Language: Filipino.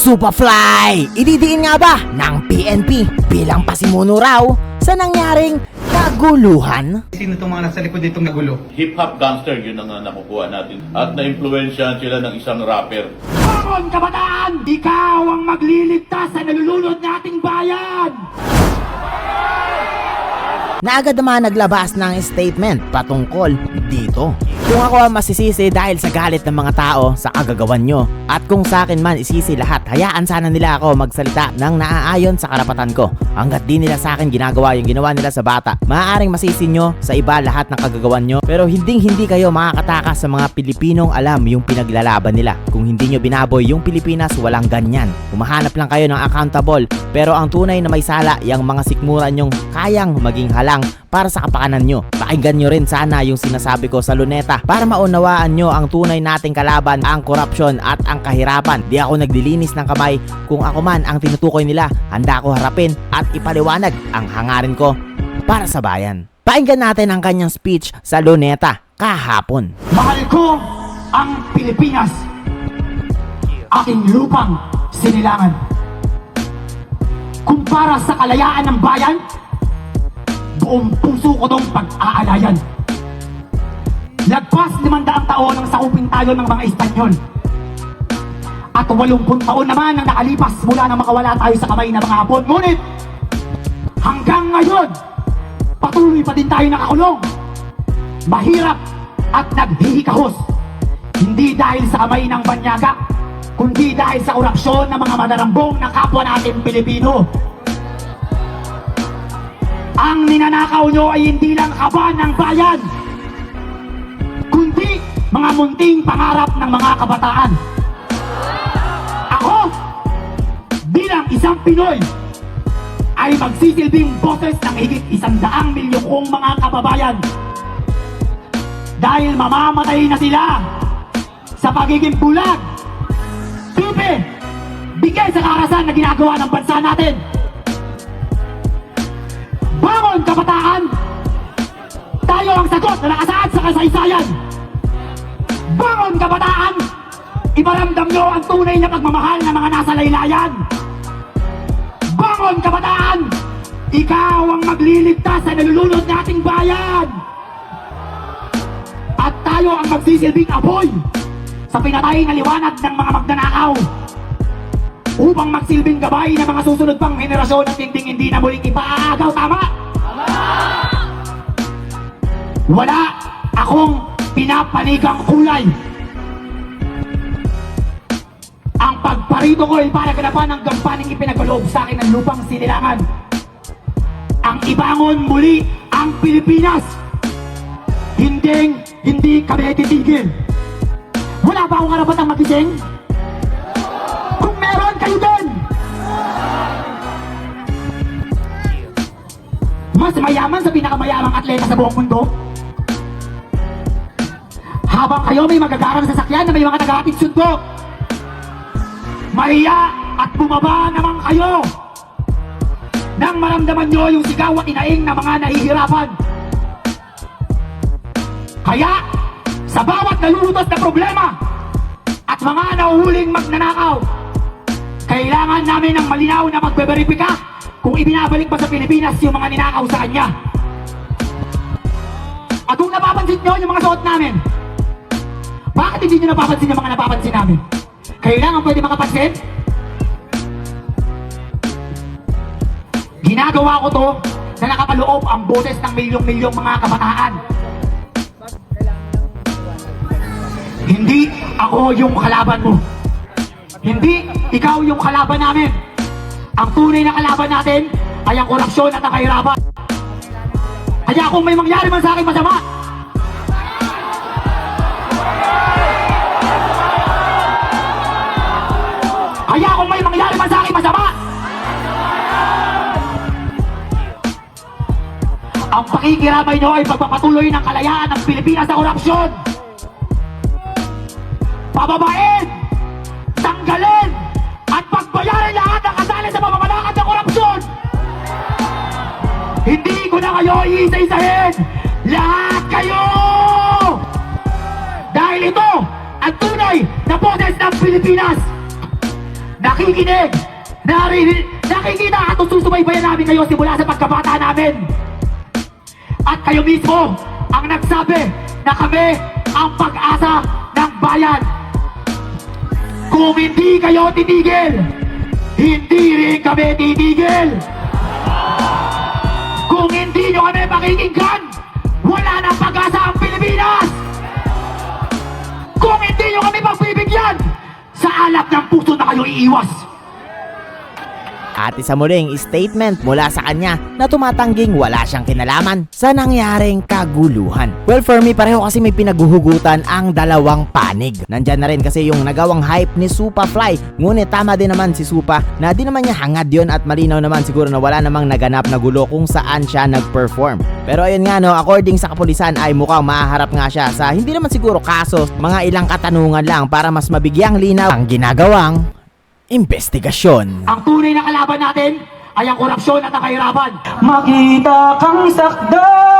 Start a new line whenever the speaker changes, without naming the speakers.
Superfly! Ididiin nga ba ng PNP bilang pasimuno raw sa nangyaring kaguluhan?
Sino itong mga nasa likod itong nagulo?
Hip-hop gangster, yun ang nakukuha natin. At na-influensyahan sila ng isang rapper.
Bangon kabataan! Ikaw ang magliligtas sa nalulunod nating bayan!
Na agad naman naglabas ng statement patungkol dito. Kung ako ang masisisi dahil sa galit ng mga tao sa kagagawan nyo, at kung sa akin man isisi lahat, hayaan sana nila ako magsalita ng naaayon sa karapatan ko. Hanggat di nila sa akin ginagawa yung ginawa nila sa bata, maaaring masisi nyo sa iba lahat ng kagagawan nyo, pero hindi kayo makakatakas sa mga Pilipinong alam yung pinaglalaban nila. Kung hindi nyo binaboy yung Pilipinas, walang ganyan. Humahanap lang kayo ng accountable, pero ang tunay na may sala, yung mga sikmuran nyong kayang maging halang para sa kapakanan nyo. Pakinggan nyo rin sana yung sinasabi ko sa Luneta para maunawaan nyo ang tunay nating kalaban, ang korupsyon at ang kahirapan. Di ako naglilinis ng kamay. Kung ako man ang tinutukoy nila, handa ko harapin at ipaliwanag ang hangarin ko para sa bayan. Pakinggan natin ang kanyang speech sa Luneta kahapon.
Mahal ko ang Pilipinas. Aking lupang sinilangan. Kumpara sa kalayaan ng bayan, buong puso ko tong pag-aalayan. Lagpas 500 taon ang sakupin tayo ng mga Espanyol. At 80 taon naman ang nakalipas mula nang makawala tayo sa kamay ng mga Hapon. Ngunit, hanggang ngayon, patuloy pa din tayo nakakulong. Mahirap at naghihikahos. Hindi dahil sa kamay ng banyaga, kundi dahil sa korupsyon ng mga manarambong na kapwa natin Pilipino. Ang ninanakaw nyo ay hindi lang kaban ng bayan, kundi mga munting pangarap ng mga kabataan. Ako, bilang isang Pinoy, ay magsisilbing boses ng higit 100 milyong mga kababayan. Dahil mamamatay na sila sa pagiging bulag, tupi, bigay sa karahasan na ginagawa ng bansa natin. Bangon kabataan! Tayo ang sagot na nakasaad sa kasaysayan. Bangon kabataan! Iparamdam nyo ang tunay na pagmamahal ng mga nasa laylayan. Bangon kabataan! Ikaw ang magliligtas sa nalulunod nating bayan. At tayo ang magsisilbing apoy sa pinatay na liwanag ng mga magnanakaw, upang magsilbing gabay ng mga susunod pang henerasyon at hindi na muling ipaagaw. Tama? Wala akong pinapanigang kulay. Ang pagparito ko ay para ganapan ng gampaning ipinagkaloob sa akin ng lupang sinilangan. Ang ibangon muli ang Pilipinas. Hindi kami titigil. Wala ba akong karapatang magising? Kung meron, kayo din! Mas mayaman sa pinakamayamang atleta sa buong mundo. Habang kayo may magagarang sasakyan na may mga nag-aatid sundo, mahiya at bumaba naman kayo nang maramdaman nyo yung sigaw at inaing na mga nahihirapan. Kaya, sa bawat nalulutos na problema at mga nahuhuling magnanakaw, kailangan namin ng malinaw na magbeberipika kung ibinabalik pa sa Pilipinas yung mga ninakaw sa kanya. At kung napapansin nyo yung mga suot namin, bakit hindi nyo napapansin yung mga napapansin namin? Kailangan pwede makapansin? Ginagawa ko to na nakapaloob ang boses ng milyong-milyong mga kabataan. Hindi ako yung kalaban mo. Hindi ikaw yung kalaban namin. Ang tunay na kalaban natin ay ang korupsyon at ang kahirapan. Kaya kung may mangyari man sa akin masama, ang pakikiramay nyo ay pagpapatuloy ng kalayaan ng Pilipinas sa korupsyon. Pababain, tanggalin, at pagbayarin lahat ng kasali sa pamamalakad ng korupsyon. Hindi ko na kayo iisa-isahin. Lahat kayo! Dahil ito ang tunay na boses ng Pilipinas na nakikinig, nakikita at susubaybayan namin kayo simula sa pagkabata namin. At kayo mismo ang nagsabi na kami ang pag-asa ng bayan. Kung hindi kayo titigil, hindi rin kami titigil. Kung hindi nyo kami pakikinggan, wala nang pag-asa ang Pilipinas. Kung hindi nyo kami pagbibigyan, sa alap ng puso na kayo iiwas.
At isa muling statement mula sa kanya na tumatangging wala siyang kinalaman sa nangyaring kaguluhan. Well, for me, pareho kasi may pinaguhugutan ang dalawang panig. Nandyan na rin kasi yung nagawang hype ni Supa Fly. Ngunit tama din naman si Supa na di naman niya hangad yun at malinaw naman siguro na wala namang naganap na gulo kung saan siya nag-perform. Pero ayun nga no, according sa kapulisan ay mukhang mahaharap nga siya sa hindi naman siguro kaso, mga ilang katanungan lang para mas mabigyang linaw ang ginagawang investigasyon.
Ang tunay na kalaban natin ay ang korupsyon at ang kahirapan.
Makita kang sakdal